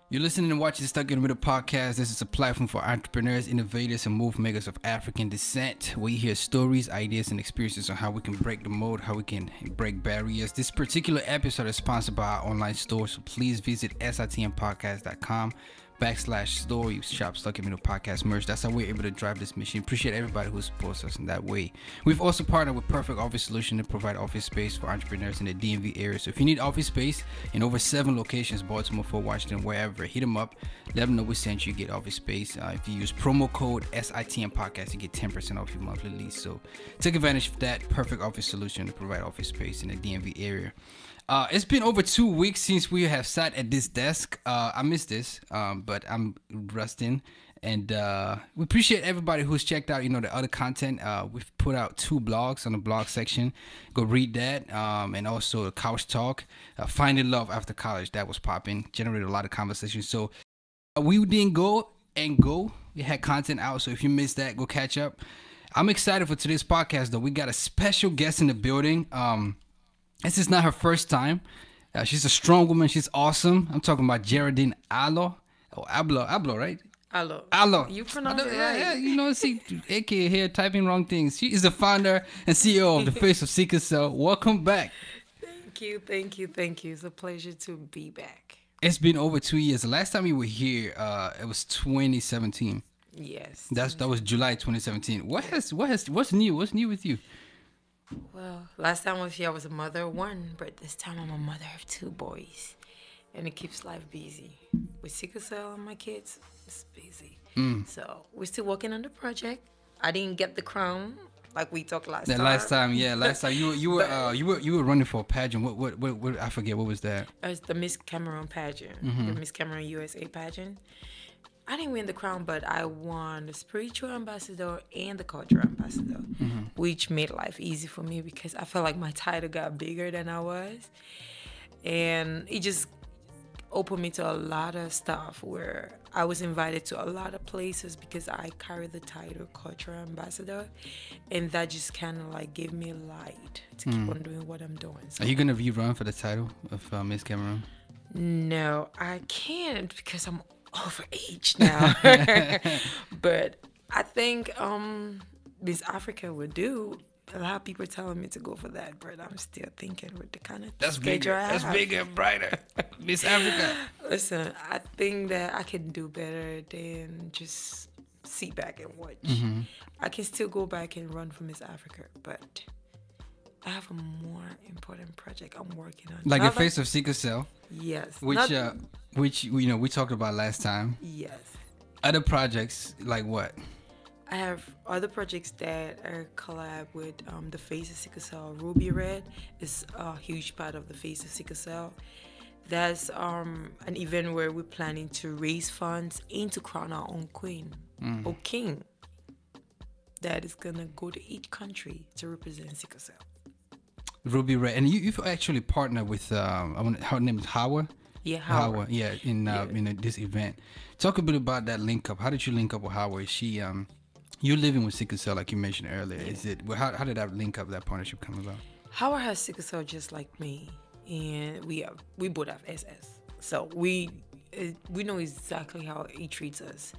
You're listening and watching Stuck in the Middle podcast. This is a platform for entrepreneurs, innovators, and move makers of African descent. We hear stories, ideas, and experiences on how we can break the mold, how we can break barriers. This particular episode is sponsored by our online store, so please visit sitmpodcast.com/store. You shop Stuck in the Middle podcast merch. That's how we're able to drive this mission. Appreciate everybody who supports us in that way. We've also partnered with Perfect Office Solution to provide office space for entrepreneurs in the DMV area. So if you need office space in over 7 locations, Baltimore, Fort Washington, wherever, hit them up. Let them know we sent you. Get office space. If you use promo code SITM podcast, you get 10% off your monthly lease. So take advantage of that. Perfect Office Solution to provide office space in the DMV area. It's been over 2 weeks since we have sat at this desk. I miss this, but I'm resting. And we appreciate everybody who's checked out, the other content. We've put out 2 blogs on the blog section. Go read that. And also Couch Talk, Finding Love After College. That was popping. Generated a lot of conversations. So we didn't go. We had content out. So if you missed that, go catch up. I'm excited for today's podcast, though. We got a special guest in the building. This is not her first time. She's a strong woman. She's awesome. I'm talking about Geraldine Aloh. Oh, Aloh, right? Aloh. You pronounce it right. Yeah, see, AK here typing wrong things. She is the founder and CEO of the Face of Sickle Cell. Welcome back. Thank you. It's a pleasure to be back. It's been over 2 years. The last time you were here, it was 2017. Yes. That was July 2017. What's new? What's new with you? Well, last time I was here, I was a mother of 1, but this time I'm a mother of 2 boys. And it keeps life busy. With sickle cell and my kids, it's busy. So we're still working on the project. I didn't get the crown like we talked last time. Last time you were running for a pageant. What I forget, what was that? It was the Miss Cameroon pageant, the Miss Cameroon USA pageant. I didn't win the crown, but I won the spiritual ambassador and the cultural ambassador, which made life easy for me because I felt like my title got bigger than I was. And it just opened me to a lot of stuff where I was invited to a lot of places because I carry the title cultural ambassador. And that just kind of like gave me light to keep on doing what I'm doing. So, are you going to rerun for the title of Miss Cameroon? No, I can't because I'm over age now. But I think Miss Africa would do. A lot of people telling me to go for that, but I'm still thinking with the kind of schedule I have. That's bigger and brighter. Miss Africa. Listen, I think that I can do better than just sit back and watch. I can still go back and run for Miss Africa, but I have a more important project I'm working on. Like the Face of Sickle Cell? Yes. Which we talked about last time. Yes. Other projects, like what? I have other projects that are collab with the Face of Sickle Cell. Ruby Red is a huge part of the Face of Sickle Cell. That's an event where we're planning to raise funds and to crown our own queen or king that is going to go to each country to represent Sickle Cell. Ruby Red. And you've actually partnered with, her name is Hawa? Yeah, Hawa. Yeah, in this event. Talk a bit about that link up. How did you link up with Hawa? Is she, you're living with sickle cell like you mentioned earlier. Yeah. Is it? How did that link up? That partnership come about? Hawa has sickle cell just like me, and we both have SS. So we know exactly how he treats us.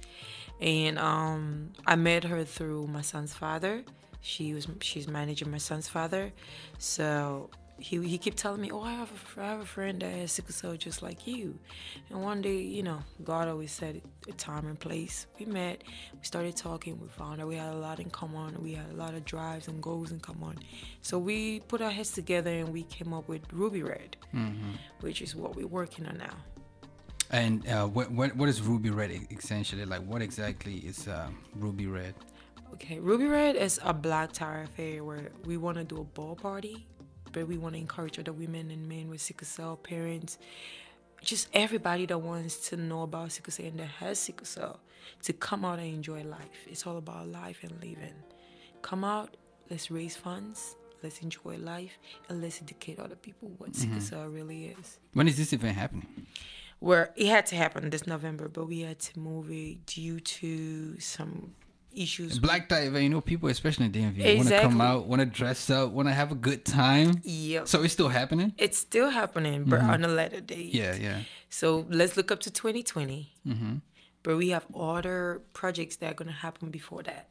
And I met her through my son's father. She's managing my son's father. So he kept telling me, I have a friend that has sickle cell just like you. And one day, God always said a time and place. We met, we started talking, we found out we had a lot in common. We had a lot of drives and goals in common. So we put our heads together and we came up with Ruby Red, which is what we're working on now. And what is Ruby Red essentially? Like, what exactly is Ruby Red? Okay, Ruby Red is a black tie affair where we want to do a ball party, but we want to encourage other women and men with sickle cell, parents, just everybody that wants to know about sickle cell and that has sickle cell to come out and enjoy life. It's all about life and living. Come out, let's raise funds, let's enjoy life, and let's educate other people what sickle cell really is. When is this event happening? Where it had to happen this November, but we had to move it due to some issues. Black tie event, you know, people, especially in DMV, want to come out, want to dress up, want to have a good time. Yep. So it's still happening? It's still happening, but on a later date. Yeah. So let's look up to 2020. But we have other projects that are going to happen before that.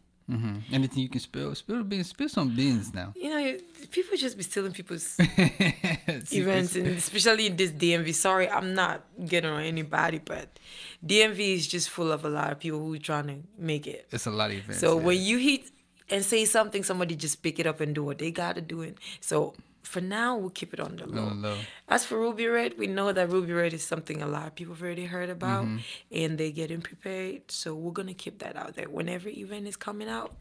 Anything you can spill some beans now. You know, people just be stealing people's events, and especially in this DMV. Sorry, I'm not getting on anybody, but DMV is just full of a lot of people who are trying to make it. It's a lot of events. So when you hit and say something, somebody just pick it up and do what they got to do it. So for now, we'll keep it on the low. As for Ruby Red, we know that Ruby Red is something a lot of people have already heard about, and they're getting prepared. So we're going to keep that out there. Whenever event is coming out,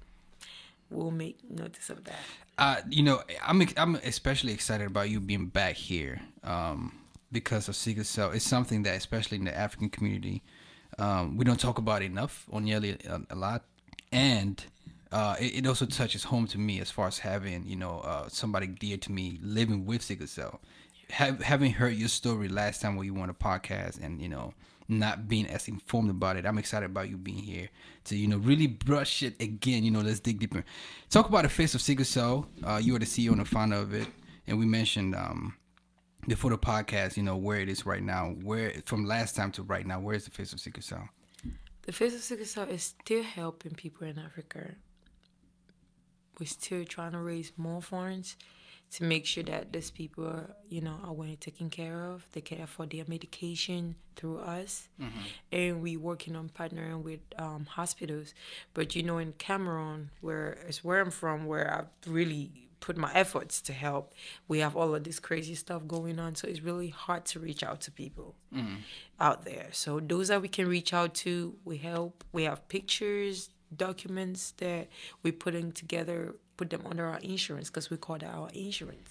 we'll make notice of that. You know, I'm especially excited about you being back here because of sickle cell. It's something that, especially in the African community, we don't talk about enough or nearly a lot. And it also touches home to me as far as having, you know, somebody dear to me living with sickle cell. Having heard your story last time when you were on a podcast and, you know, not being as informed about it, I'm excited about you being here to, you know, really brush it again. You know, let's dig deeper. Talk about the Face of Sickle Cell. You are the CEO and the founder of it. And we mentioned before the podcast, you know, where it is right now. Where from last time to right now, where is the Face of Sickle Cell? The Face of Sickle Cell is still helping people in Africa. We're still trying to raise more funds to make sure that these people are, you know, are well taken care of. They can afford their medication through us. And we're working on partnering with hospitals. But, you know, in Cameroon, where I'm from, where I've really put my efforts to help, we have all of this crazy stuff going on. So it's really hard to reach out to people out there. So those that we can reach out to, we help. We have pictures, documents that we're putting together, put them under our insurance because we call that our insurance.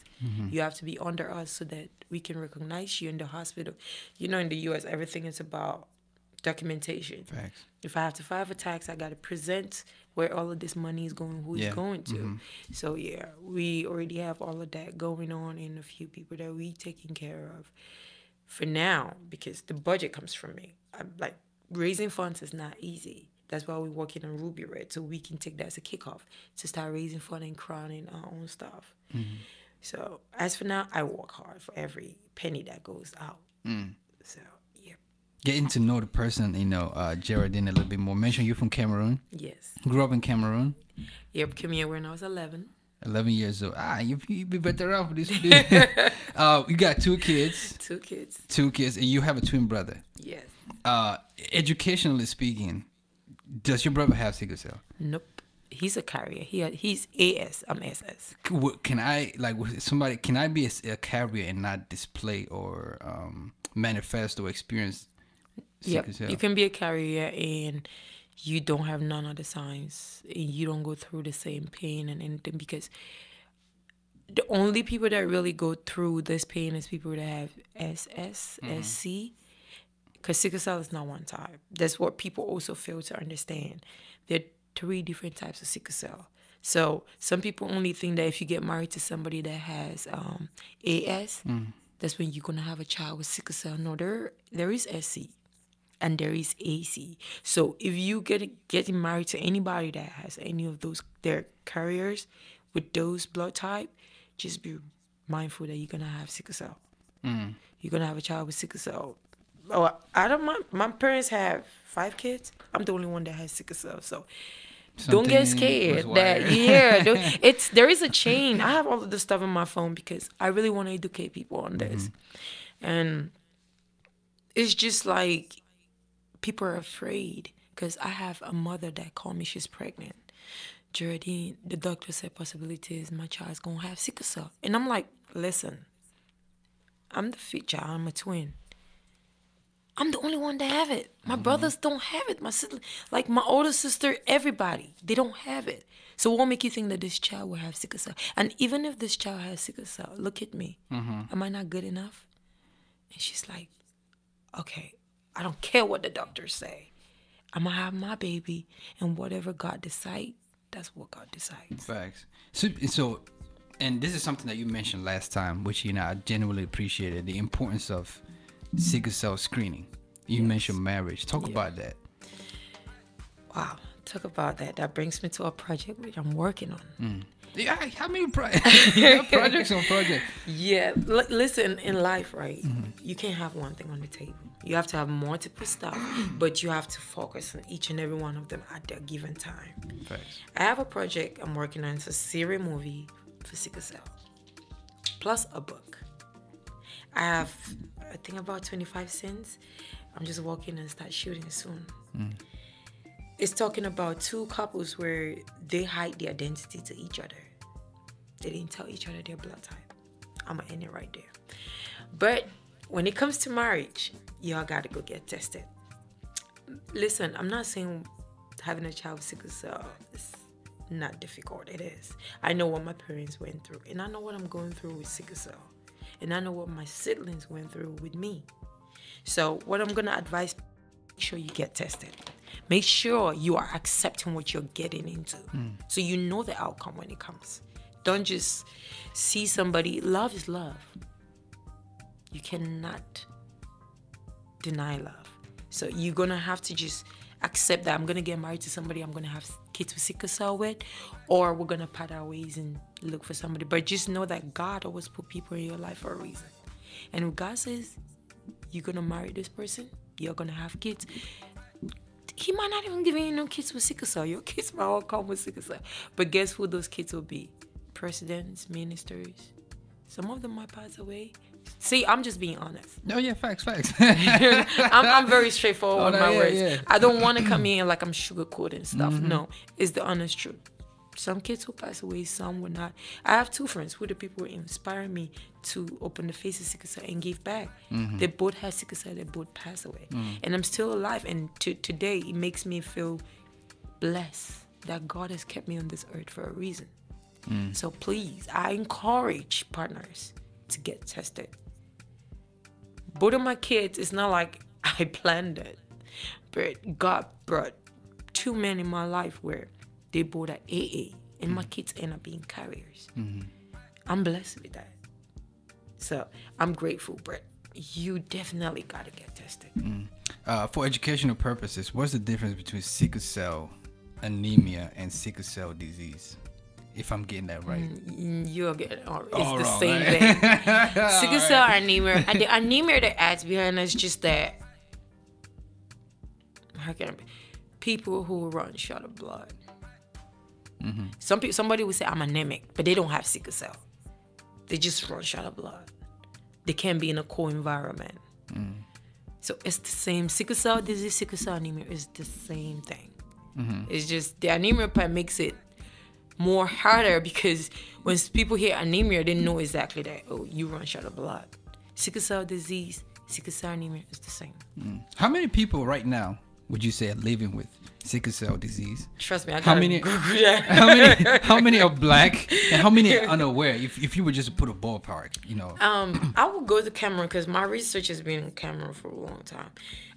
You have to be under us so that we can recognize you in the hospital. You know, in the U.S., everything is about documentation. Facts. If I have to file for tax, I got to present where all of this money is going, who it's going to. So, yeah, we already have all of that going on and a few people that we taking care of for now because the budget comes from me. Like, raising funds is not easy. That's why we're working on Ruby Red, so we can take that as a kickoff to start raising fund and crowning our own stuff. So as for now, I work hard for every penny that goes out. So, yeah. Getting to know the person, you know, Geraldine a little bit more. Mention you're from Cameroon. Yes. Grew up in Cameroon. Yep, came here when I was 11. 11 years old. You be better off with this. You got 2 kids. 2 kids. 2 kids, and you have a twin brother. Yes. Educationally speaking, does your brother have sickle cell? Nope. He's a carrier. He's AS. I'm SS. Can I, like, somebody, can I be a carrier and not display or manifest or experience sickle cell? You can be a carrier and you don't have none of the signs. And you don't go through the same pain and anything because the only people that really go through this pain is people that have SS, SC. Because sickle cell is not one type. That's what people also fail to understand. There are 3 different types of sickle cell. So some people only think that if you get married to somebody that has AS, that's when you're going to have a child with sickle cell. No, there is SC and there is AC. So if you getting married to anybody that has any of those, their carriers with those blood type, just be mindful that you're going to have sickle cell. You're going to have a child with sickle cell. Oh, my parents have 5 kids. I'm the only one that has sickle cell. So don't get scared. There is a chain. I have all of this stuff on my phone because I really want to educate people on this. And it's just like people are afraid because I have a mother that called me, she's pregnant. Geraldine, the doctor said possibility is my child's going to have sickle cell. And I'm like, listen, I'm the fit child. I'm a twin. I'm the only one that have it. My brothers don't have it. My sister, like my older sister, everybody, they don't have it. So what will make you think that this child will have sickle cell? And even if this child has sickle cell, look at me. Am I not good enough? And she's like, okay, I don't care what the doctors say. I'm going to have my baby, and whatever God decides, that's what God decides. Facts. So, and this is something that you mentioned last time, which, you know, I genuinely appreciated, the importance of sickle cell screening. You mentioned marriage. Talk about that. Wow. Talk about that. That brings me to a project which I'm working on. Yeah, how many projects on project? Yeah, listen, in life, right? You can't have one thing on the table. You have to have multiple stuff, but you have to focus on each and every one of them at their given time. Thanks. I have a project I'm working on. It's a series movie for sickle cell, plus a book. I have, I think, about 25 scenes. I'm just working and start shooting soon. It's talking about two couples where they hide their identity to each other. They didn't tell each other their blood type. I'm going to end it right there. But when it comes to marriage, y'all got to go get tested. Listen, I'm not saying having a child with sickle cell is not difficult. It is. I know what my parents went through, and I know what I'm going through with sickle cell, and I know what my siblings went through with me. So what I'm going to advise, make sure you get tested. Make sure you are accepting what you're getting into, so you know the outcome when it comes. Don't just see somebody. Love is love. You cannot deny love. So you're going to have to just accept that I'm going to get married to somebody I'm going to have kids with sickle cell with, or we're going to part our ways and look for somebody. But just know that God always put people in your life for a reason. And if God says you're going to marry this person, you're going to have kids, He might not even give you no kids with sickle cell. Your kids might all come with sickle cell. But guess who those kids will be? Presidents, ministers. Some of them might pass away. See, I'm just being honest. Oh yeah, facts. I'm very straightforward with my words. Yeah. I don't want to come in like I'm sugarcoating stuff. No, it's the honest truth. Some kids will pass away, some will not. I have two friends who the people who inspire me to open the Face of Sickle Cell and give back. They both had sickle cell, they both passed away. And I'm still alive. And today, it makes me feel blessed that God has kept me on this earth for a reason. So please, I encourage partners to get tested. Both of my kids, it's not like I planned it, but God brought two men in my life where they both at AA, and my kids end up being carriers. I'm blessed with that. So I'm grateful, but you definitely got to get tested. For educational purposes, what's the difference between sickle cell anemia and sickle cell disease? If I'm getting that right. You're getting it's the wrong, same right? thing. Sickle cell anemia. And the anemia that adds behind is just that, how can I be? People who run short of blood. Somebody would say I'm anemic, but they don't have sickle cell. They just run short of blood. They can't be in a cold environment. So it's the same. Sickle cell disease, sickle cell anemia is the same thing. It's just the anemia part makes it more harder because when people hear anemia, they know exactly that, oh, you run short of blood. Sickle cell disease, sickle cell anemia is the same. How many people right now would you say are living with sickle cell disease? Trust me, I How gotta many? Google that. How many are black and how many are unaware? If you would just put a ballpark, you know. I will go to Cameroon because my research has been in Cameroon for a long time.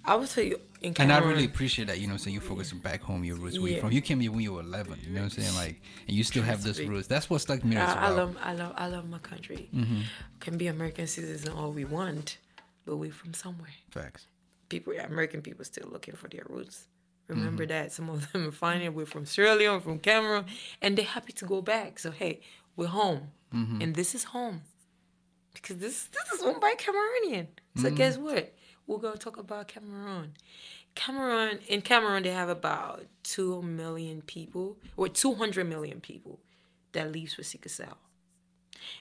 I will tell you in And Cameroon. I really appreciate that, you know what I'm saying? You focus back home, your roots, where you're from. You came here when you were 11, you know what I'm saying? Like, and you still have those roots. That's what stuck me as well. I love my country. Can be American citizens all we want, but we're from somewhere. Facts. American people still looking for their roots. Remember that. Some of them are finding we're from Sierra Leone, from Cameroon, and they're happy to go back. So, hey, we're home. And this is home. Because this is owned by Cameroonian. So guess what? We're going to talk about Cameroon. In Cameroon, they have about 2 million people, or 200 million people that lives with sickle cell.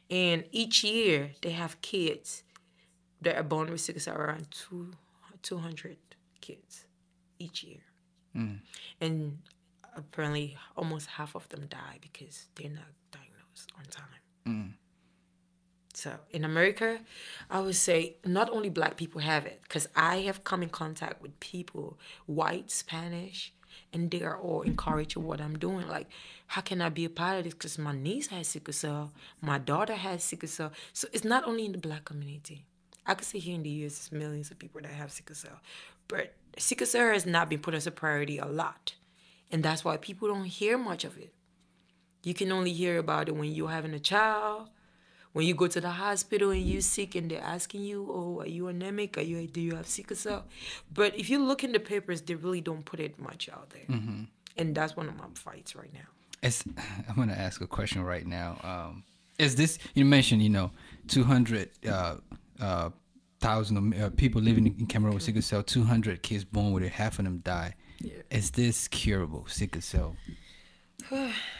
And each year, they have kids that are born with sickle cell, around 200 kids each year. And apparently, almost half of them die because they're not diagnosed on time. So in America, I would say not only black people have it, because I have come in contact with people, white, Spanish, and they are all encouraged with what I'm doing. Like, how can I be a part of this? Because my niece has sickle cell, my daughter has sickle cell. So it's not only in the black community. I could say here in the U.S. there's millions of people that have sickle cell. But sickle cell has not been put as a priority a lot. And that's why people don't hear much of it. You can only hear about it when you're having a child, when you go to the hospital and you're sick and they're asking you, oh, are you anemic? Do you have sickle cell? But if you look in the papers, they really don't put it much out there. And that's one of my fights right now. I'm going to ask a question right now. Is this, you mentioned, 200 thousand people living in Cameroon with sickle cell, 200 kids born with it, half of them die. Yeah. Is this curable, sickle cell?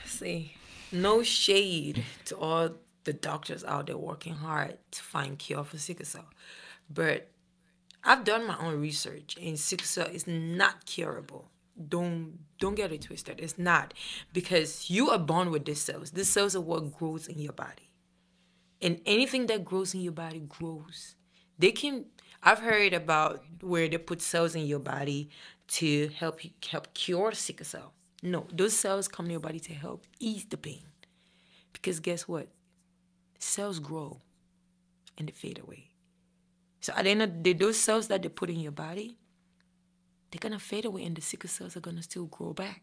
See, no shade to all the doctors out there working hard to find cure for sickle cell. But I've done my own research, and sickle cell is not curable. Don't get it twisted. It's not, because you are born with these cells. These cells are what grows in your body, and anything that grows in your body grows. They can. I've heard about where they put cells in your body to help cure sickle cell. No, those cells come in your body to help ease the pain. Because guess what? Cells grow and they fade away. So at the end of the day, those cells that they put in your body, they're gonna fade away and the sickle cells are gonna still grow back.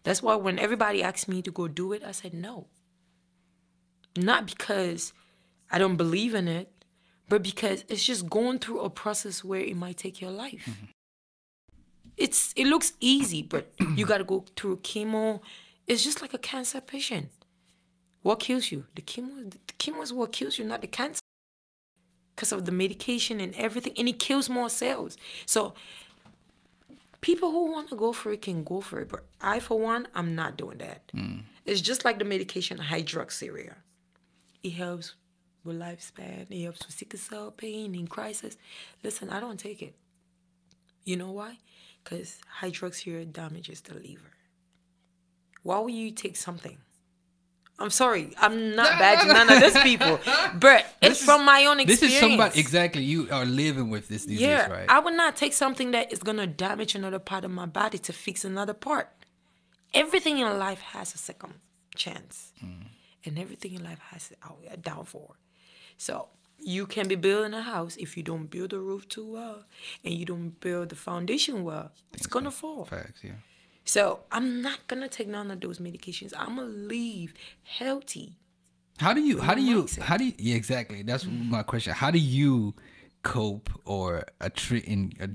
That's why when everybody asks me to go do it, I said no. Not because I don't believe in it, but because it's just going through a process where it might take your life. Mm-hmm. It looks easy, but you gotta go through chemo. It's just like a cancer patient. What kills you? The chemo is what kills you, not the cancer. Because of the medication and everything, and it kills more cells. So people who want to go for it can go for it, but I, for one, I'm not doing that. It's just like the medication hydroxyurea. It helps with lifespan. It helps with sickle cell pain and crisis. Listen, I don't take it. You know why? Because hydroxyurea damages the liver. Why would you take something? I'm sorry, I'm not badging none of these people, but it's from my own experience. This is somebody, exactly, you are living with this disease, right? I would not take something that is going to damage another part of my body to fix another part. Everything in life has a second chance, and everything in life has a downfall. So you can be building a house. If you don't build the roof too well, and you don't build the foundation well, it's going to fall. Facts, yeah. So I'm not gonna take none of those medications. I'm gonna leave healthy. How do you yeah, exactly. That's my question. How do you cope or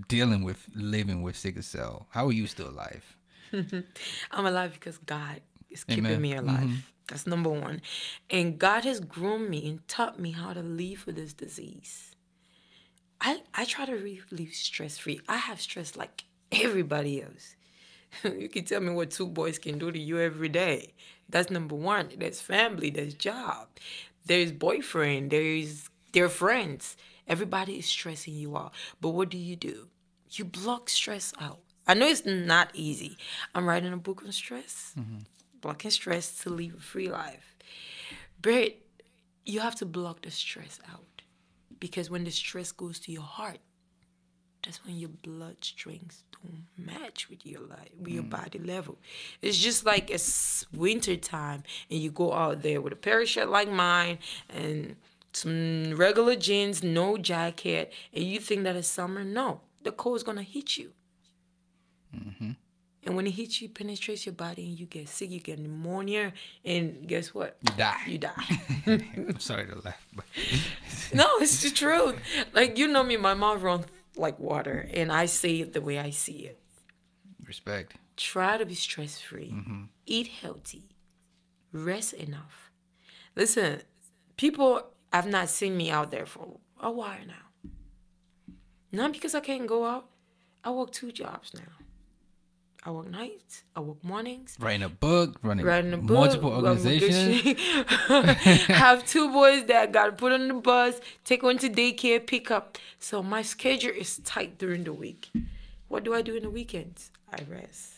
dealing with living with sickle cell? How are you still alive? I'm alive because God is keeping me alive. That's number one. And God has groomed me and taught me how to live with this disease. I try to live stress-free. I have stress like everybody else. You can tell me what two boys can do to you every day. That's number one. There's family, there's job, there's boyfriend, there's their friends. Everybody is stressing you out. But what do? You block stress out. I know it's not easy. I'm writing a book on stress, blocking stress to live a free life. But you have to block the stress out. Because when the stress goes to your heart, that's when your bloodstreams don't match with your life, with your body level. It's just like it's winter time and you go out there with a pair of shirts like mine and some regular jeans, no jacket, and you think that it's summer. No, the cold is gonna hit you. And when it hits you, it penetrates your body and you get sick, you get pneumonia, and guess what? You die. I'm sorry to laugh, but no, it's the truth. Like, you know me, my mouth runs like water, and I say it the way I see it. Respect. Try to be stress-free. Eat healthy. Rest enough. Listen, people have not seen me out there for a while now. Not because I can't go out. I work 2 jobs now. I work nights. I work mornings. Writing a book. Multiple organizations. Have 2 boys that I got to put on the bus, take one to daycare, pick up. So my schedule is tight during the week. What do I do in the weekends? I rest.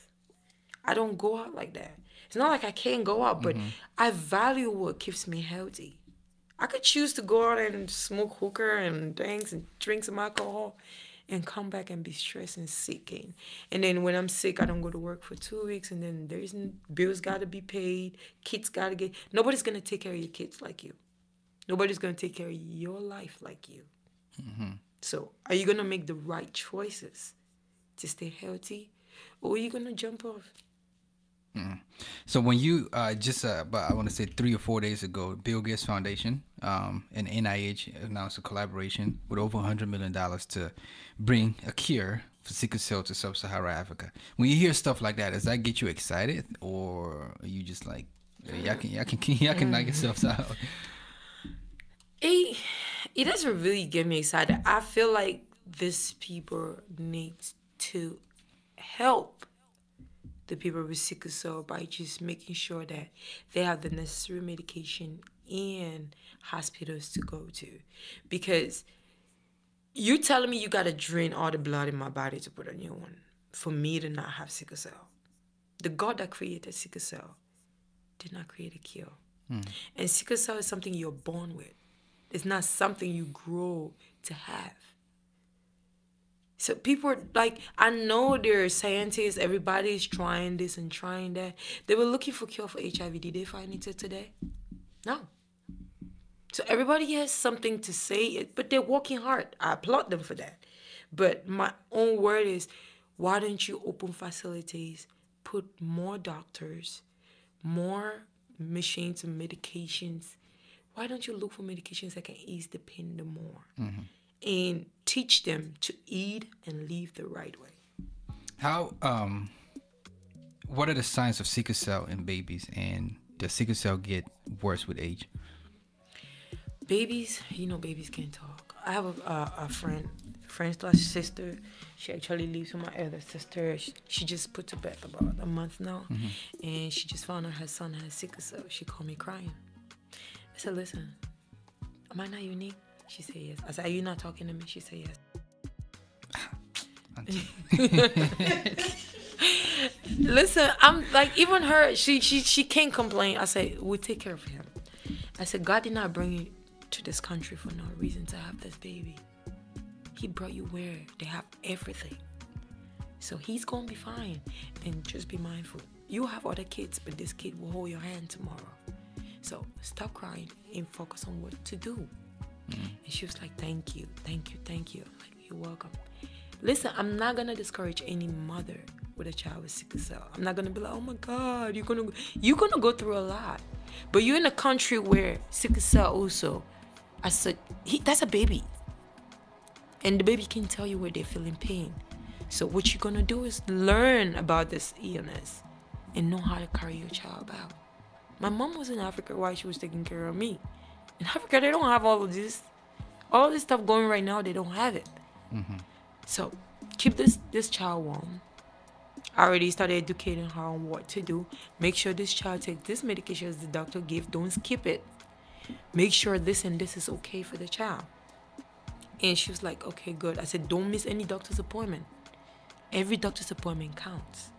I don't go out like that. It's not like I can't go out, but I value what keeps me healthy. I could choose to go out and smoke hookah and things and drink some alcohol and come back and be stressed and sick. And then when I'm sick, I don't go to work for 2 weeks, and then there's bills got to be paid, kids got to get... Nobody's going to take care of your kids like you. Nobody's going to take care of your life like you. So are you going to make the right choices to stay healthy, or are you going to jump off? So when you but I want to say 3 or 4 days ago, Bill Gates Foundation and NIH announced a collaboration with over $100 million to bring a cure for sickle cell to sub-Saharan Africa. When you hear stuff like that, does that get you excited, or are you just like, y'all can knock yourselves out? It doesn't really get me excited. I feel like these people need to help the people with sickle cell by just making sure that they have the necessary medication and hospitals to go to. Because you telling me you got to drain all the blood in my body to put a new one for me to not have sickle cell. The God that created sickle cell did not create a cure. And sickle cell is something you're born with. It's not something you grow to have. So people are like, I know there are scientists, everybody's trying this and trying that. They were looking for cure for HIV. Did they find it till today? No. So everybody has something to say, but they're working hard. I applaud them for that. But my own word is, why don't you open facilities, put more doctors, more machines and medications? Why don't you look for medications that can ease the pain the more? And teach them to eat and live the right way. How what are the signs of sickle cell in babies, and does sickle cell get worse with age? Babies, babies can't talk. I have a friend/sister. She actually lives with my other sister. She just put to bed about a month now, and she just found out her son has sickle cell. She called me crying. I said, listen, am I not unique? She said yes. I said, are you not talking to me? She said yes. Listen, I'm like, even her, she can't complain. I said, we'll take care of him. I said, God did not bring you to this country for no reason to have this baby. He brought you where they have everything. So he's going to be fine. And just be mindful. You have other kids, but this kid will hold your hand tomorrow. So stop crying and focus on what to do. And she was like, thank you. I'm like, you're welcome. Listen, I'm not going to discourage any mother with a child with sickle cell. I'm not going to be like, oh my God, you're going to go through a lot. But you're in a country where sickle cell also, that's a baby. And the baby can tell you where they're feeling pain. So what you're going to do is learn about this illness and know how to carry your child out. My mom was in Africa while she was taking care of me. In Africa, they don't have all of this. All this stuff going right now, they don't have it. So keep this child warm. I already started educating her on what to do. Make sure this child takes this medication as the doctor gave. Don't skip it. Make sure this and this is okay for the child. And she was like, okay, good. I said, don't miss any doctor's appointment. Every doctor's appointment counts.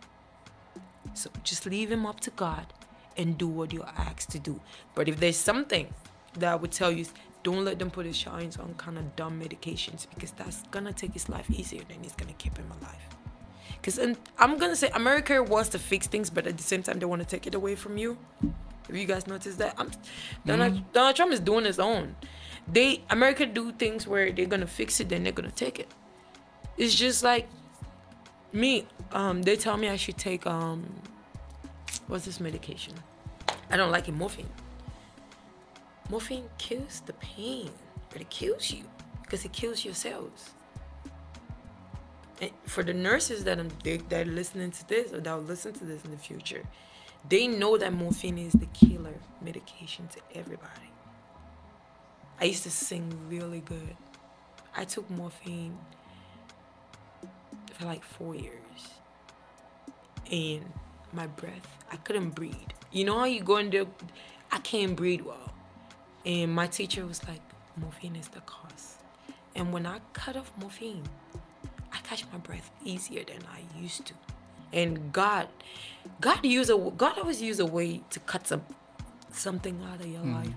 So just leave him up to God and do what you're asked to do. But if there's something that I would tell you, don't let them put his child on kind of dumb medications, because that's gonna take his life easier than it's gonna keep him alive. Because I'm gonna say America wants to fix things, but at the same time they want to take it away from you. Have you guys noticed that? Donald Trump is doing his own. America do things where they're gonna fix it, then they're gonna take it. It's just like me. They tell me I should take what's this medication? I don't like it, morphine. Morphine kills the pain, but it kills you because it kills your cells. And for the nurses that are listening to this, or that will listen to this in the future, they know that morphine is the killer medication to everybody. I used to sing really good. I took morphine for like 4 years. And my breath, I couldn't breathe. You know how you go in there, I can't breathe well. And my teacher was like, morphine is the cause. And when I cut off morphine, I catch my breath easier than I used to. And God always use a way to cut something out of your life.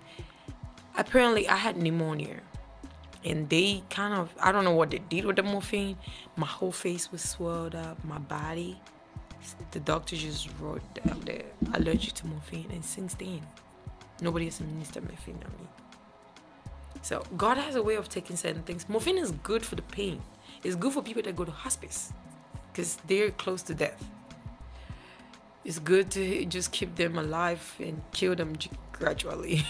Apparently, I had pneumonia. And they kind of, I don't know what they did with the morphine. My whole face was swelled up, my body. The doctor just wrote down there, allergic to morphine, and since then, nobody has administered morphine on me. So God has a way of taking certain things. Morphine is good for the pain. It's good for people that go to hospice because they're close to death. It's good to just keep them alive and kill them gradually.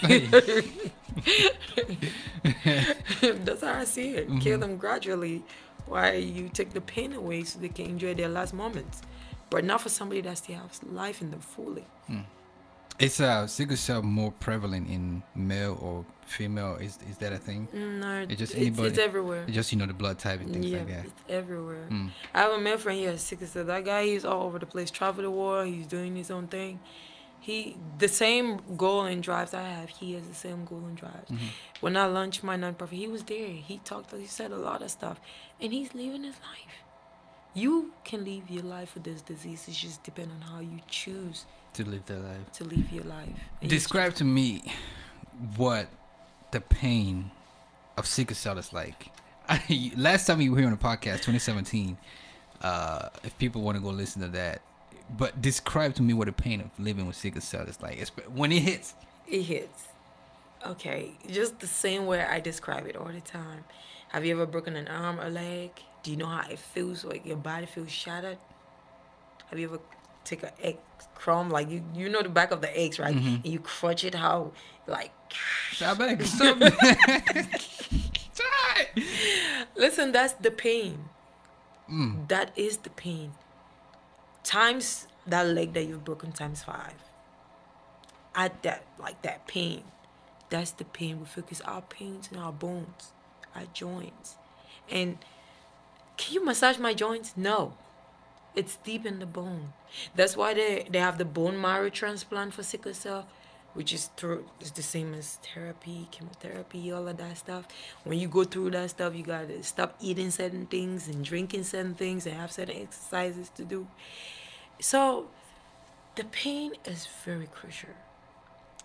That's how I see it. Kill them gradually why you take the pain away so they can enjoy their last moments, but not for somebody that still has life in them fully. Is sickle cell more prevalent in male or female? Is that a thing? No, It's just it's anybody. everywhere. It's just the blood type and things Yeah, like that. it's everywhere. Mm. I have a male friend. He has sickle cell. That guy, he's all over the place. Travel the world. He's doing his own thing. He the same goal and drives I have. He has the same goal and drives. When I launched my nonprofit, he was there. He talked. He said a lot of stuff, and he's living his life. You can live your life with this disease. It just depends on how you choose To live their life. to live your life. And Describe to me what the pain of sickle cell is like. Last time you were here on the podcast, 2017. If people want to go listen to that, but describe to me what the pain of living with sickle cell is like. When it hits. It hits. Okay, just the same way I describe it all the time. Have you ever broken an arm or leg? Do you know how it feels? Like your body feels shattered. Have you ever take an egg crumb, like you know the back of the eggs, right? And you crunch it, how like. Stop back. Listen, that's the pain. That is the pain. Times that leg that you've broken times 5. At that pain. That's the pain. We focus our pains in our bones, our joints. And can you massage my joints? No. It's deep in the bone. That's why they have the bone marrow transplant for sickle cell, which is it's the same as therapy, chemotherapy, all of that stuff. When you go through that stuff, you gotta stop eating certain things and drinking certain things and have certain exercises to do. So the pain is very crucial.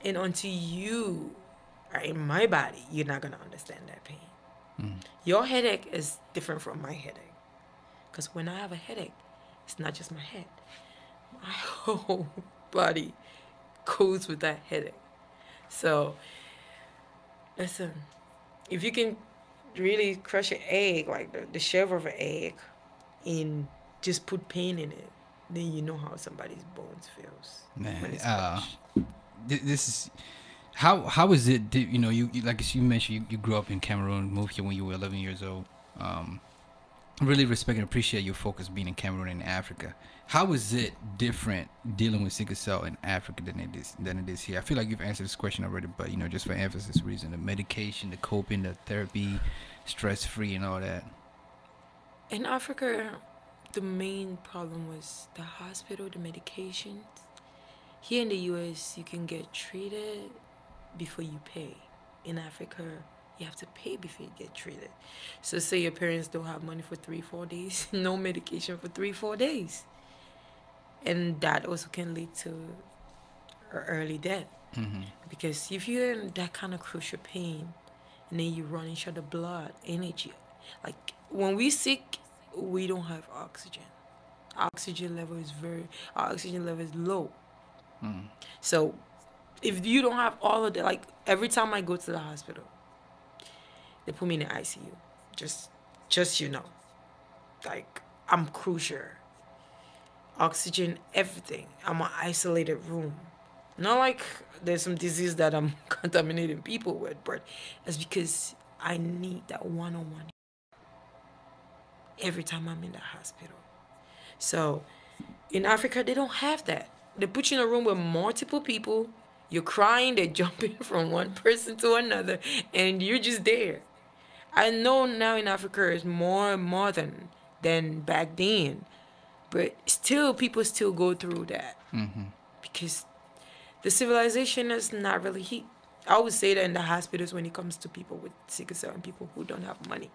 And until you are in my body, you're not gonna understand that pain. Your headache is different from my headache. Because when I have a headache, it's not just my head. My whole body goes with that headache. So, listen, if you can really crush an egg, like the shell of an egg, and just put pain in it, then you know how somebody's bones feels. Man, this is how is it? You like you mentioned, you grew up in Cameroon, moved here when you were 11 years old. Really respect and appreciate your focus being in Cameroon and Africa. How is it different dealing with sickle cell in Africa than it is here? I feel like you've answered this question already, but just for emphasis reason, the medication, the coping, the therapy, stress free, and all that. In Africa, the main problem was the hospital, the medications. Here in the US, you can get treated before you pay. In Africa, you have to pay before you get treated. So say your parents don't have money for 3-4 days, no medication for 3-4 days. And that also can lead to early death. Because if you're in that kind of crucial pain, and then you run and short of blood, energy. Like when we sick, we don't have oxygen. Our oxygen level is low. So if you don't have all of that, like every time I go to the hospital, they put me in the ICU. Just like I'm crucial. Oxygen, everything. I'm an isolated room. Not like there's some disease that I'm contaminating people with, but it's because I need that one-on-one every time I'm in the hospital. So in Africa, they don't have that. They put you in a room with multiple people. You're crying, they're jumping from one person to another, and you're just there. I know now in Africa it's more modern than back then, but still, people still go through that because the civilization is not really heat. I would say that in the hospitals when it comes to people with sickle cell and people who don't have money.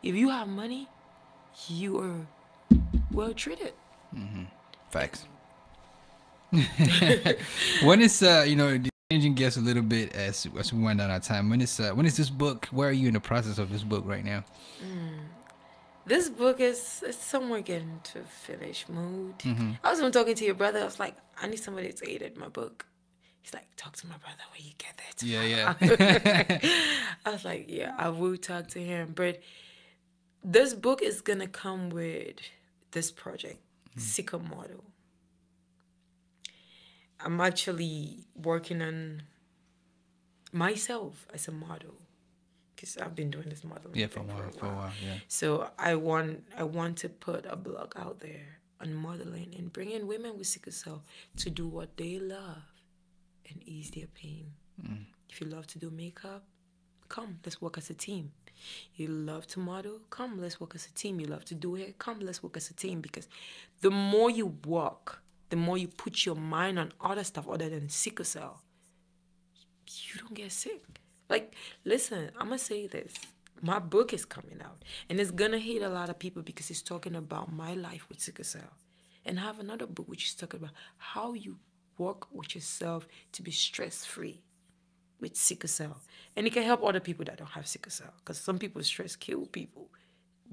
If you have money, you are well treated. Facts. When is changing guests a little bit as we wind down our time. When is this book? Where are you in the process of this book right now? This book is somewhere getting to finish mood. I was even talking to your brother. I was like, I need somebody to edit my book. He's like, talk to my brother when you get there tomorrow. Yeah. I was like, yeah, I will talk to him. But this book is gonna come with this project, Sickle Model. I'm actually working on myself as a model because I've been doing this modeling Yeah, thing for a while, yeah. So I want to put a blog out there on modeling and bring in women with sickle cell to do what they love and ease their pain. If you love to do makeup, come, let's work as a team. You love to model, come, let's work as a team. You love to do hair, come, let's work as a team. Because the more you work, the more you put your mind on other stuff other than sickle cell, you don't get sick. Like, listen, I'm going to say this. My book is coming out, and it's going to hit a lot of people because it's talking about my life with sickle cell. And I have another book which is talking about how you work with yourself to be stress-free with sickle cell. And it can help other people that don't have sickle cell, because some people stress kill people.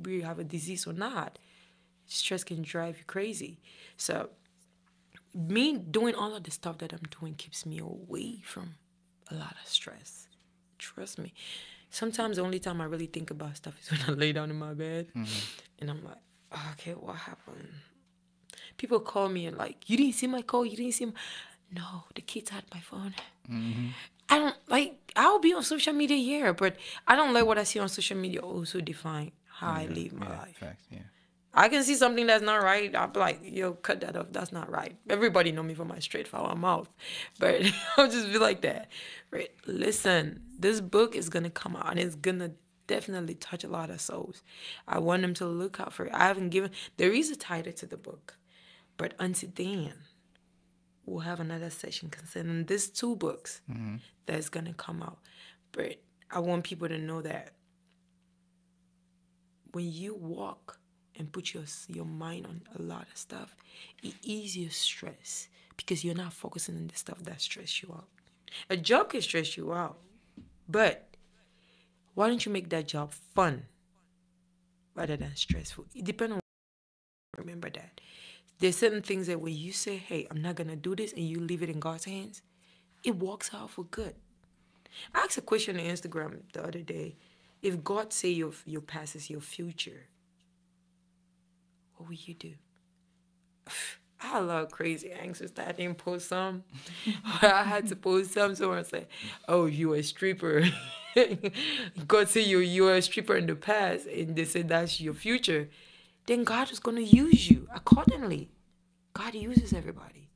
We have a disease or not, stress can drive you crazy. So me doing all of the stuff that I'm doing keeps me away from a lot of stress. Trust me. Sometimes the only time I really think about stuff is when I lay down in my bed and I'm like, okay, what happened? People call me and like, you didn't see my call? You didn't see my... No, the kids had my phone. I don't like, I'll be on social media here, but I don't let what I see on social media also define how I live my life. Facts, yeah. I can see something that's not right. I'll be like, yo, cut that off. That's not right. Everybody know me for my straightforward mouth. But I'll just be like that. Right? Listen, this book is going to come out and it's going to definitely touch a lot of souls. I want them to look out for it. I haven't given... There is a title to the book. But until then, we'll have another session concerning these two books that's going to come out. But I want people to know that when you walk and put your mind on a lot of stuff, it eases your stress because you're not focusing on the stuff that stress you out. A job can stress you out, but why don't you make that job fun rather than stressful? It depends on... Remember that. There's certain things that when you say, hey, I'm not going to do this, and you leave it in God's hands, it works out for good. I asked a question on Instagram the other day. If God say your past is your future, what will you do? I had a lot of crazy answers that I didn't post some. I had to post some. Someone said, oh, you a stripper. God said you're a stripper in the past, and they said that's your future. Then God is going to use you accordingly. God uses everybody.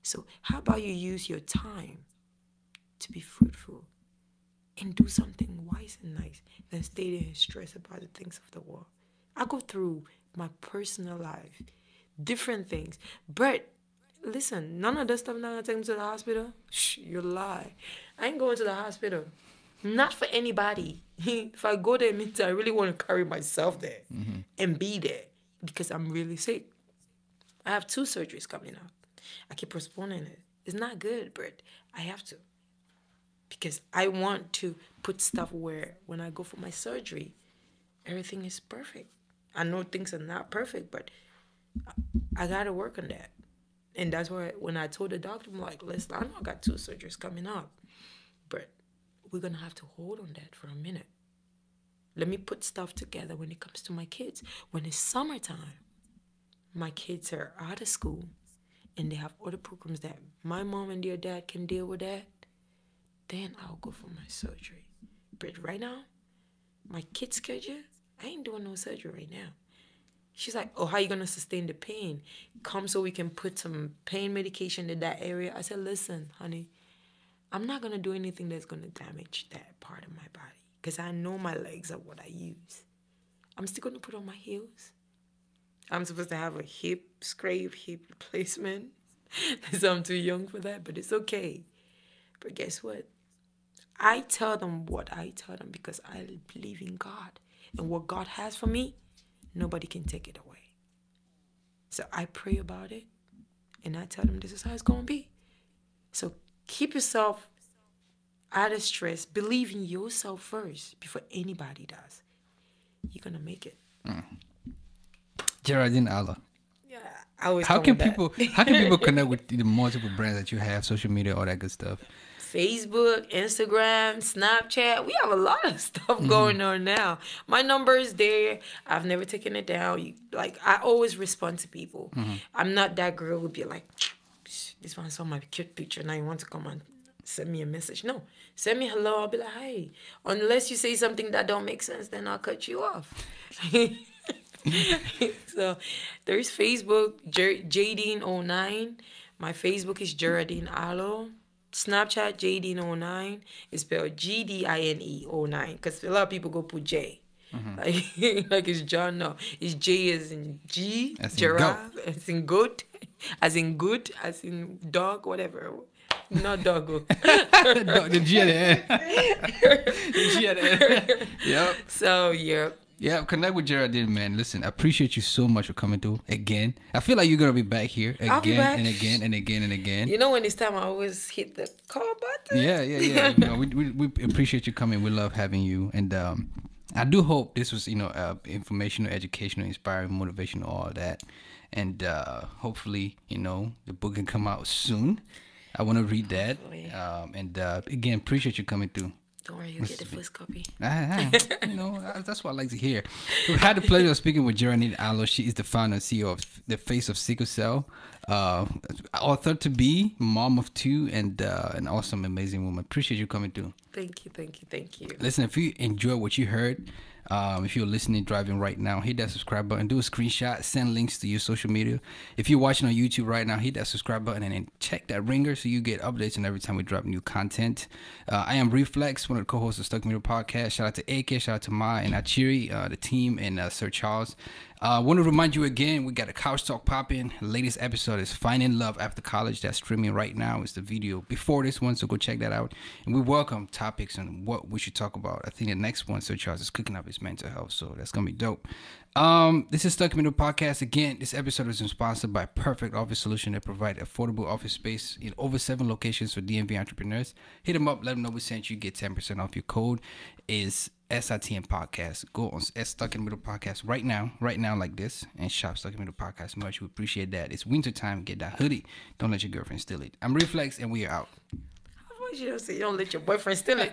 So how about you use your time to be fruitful and do something wise and nice than stay there and stress about the things of the world? I go through my personal life, different things. But listen, none of that stuff not gonna take me to the hospital. Shh, you lie. I ain't going to the hospital. Not for anybody. If I go there, it means I really want to carry myself there and be there because I'm really sick. I have 2 surgeries coming up. I keep postponing it. It's not good, but I have to. Because I want to put stuff where when I go for my surgery, everything is perfect. I know things are not perfect, but I got to work on that. And that's why when I told the doctor, I'm like, listen, I know I got 2 surgeries coming up, but we're going to have to hold on that for a minute. Let me put stuff together when it comes to my kids. When it's summertime, my kids are out of school and they have other programs that my mom and their dad can deal with that, then I'll go for my surgery. But right now, my kid's schedule, I ain't doing no surgery right now. She's like, oh, how you going to sustain the pain? Come so we can put some pain medication in that area. I said, listen, honey, I'm not going to do anything that's going to damage that part of my body because I know my legs are what I use. I'm still going to put on my heels. I'm supposed to have a hip scrape, hip replacement. So I'm too young for that, but it's okay. But guess what? I tell them what I tell them because I believe in God. And what God has for me, nobody can take it away. So I pray about it, and I tell them this is how it's going to be. So keep yourself out of stress. Believe in yourself first before anybody does. You're going to make it. Geraldine Aloh. Yeah, I always how can people connect with the multiple brands that you have, social media, all that good stuff? Facebook, Instagram, Snapchat. We have a lot of stuff going on now. My number is there. I've never taken it down. I always respond to people. I'm not that girl who would be like, this one saw my cute picture. Now you want to come on. send me a message. No, send me hello. I'll be like, hey. Unless you say something that don't make sense, then I'll cut you off. So there's Facebook, Jadine09. My Facebook is Geraldine Aloh. Snapchat, Jadine09. It's spelled GDINE09. Because a lot of people go put J. Like it's John. No, it's J as in G, As in giraffe, as in goat, as in good, as in dog, whatever. Not doggo. The G at the end. The G at the end. Yep. So yeah. Yeah, connect with Geraldine, man. Listen, I appreciate you so much for coming through again. I feel like you're gonna be back here I'll be again back. and again and again and again. You know, when it's time, I always hit the call button. Yeah. No, we appreciate you coming. We love having you, and I do hope this was informational, educational, inspiring, motivational, all that, and hopefully the book can come out soon. I want to read that, and again, appreciate you coming through. Don't worry, you'll get the first copy. That's what I like to hear. We had the pleasure of speaking with Geraldine Aloh. She is the founder and CEO of the Face of Sickle Cell, author to be, mom of two, and an awesome, amazing woman. Appreciate you coming through. Thank you. Listen, if you enjoy what you heard, if you're listening, driving right now, hit that subscribe button, do a screenshot, send links to your social media. If you're watching on YouTube right now, hit that subscribe button and then check that ringer so you get updates and every time we drop new content. I am Reflex, one of the co-hosts of Stuck Middle Podcast. Shout out to AK, shout out to Ma and Achiri, the team, and Sir Charles. I want to remind you again, we got a Couch Talk popping. Latest episode is Finding Love After College. That's streaming right now. It's the video before this one, so go check that out. And we welcome topics on what we should talk about. I think the next one, Sir Charles, is cooking up his mental health, so that's going to be dope. This is Stuck Middle Podcast. Again, this episode is sponsored by Perfect Office Solution that provide affordable office space in over 7 locations for DMV entrepreneurs. Hit them up, let them know we sent you, get 10% off. Your code is SITM Podcast. Go on Stuck in the Middle Podcast right now like this, and shop Stuck in the Middle Podcast merch. We appreciate that. It's winter time. Get that hoodie. Don't let your girlfriend steal it. I'm Reflex, and we are out. How about you don't say you don't let your boyfriend steal it?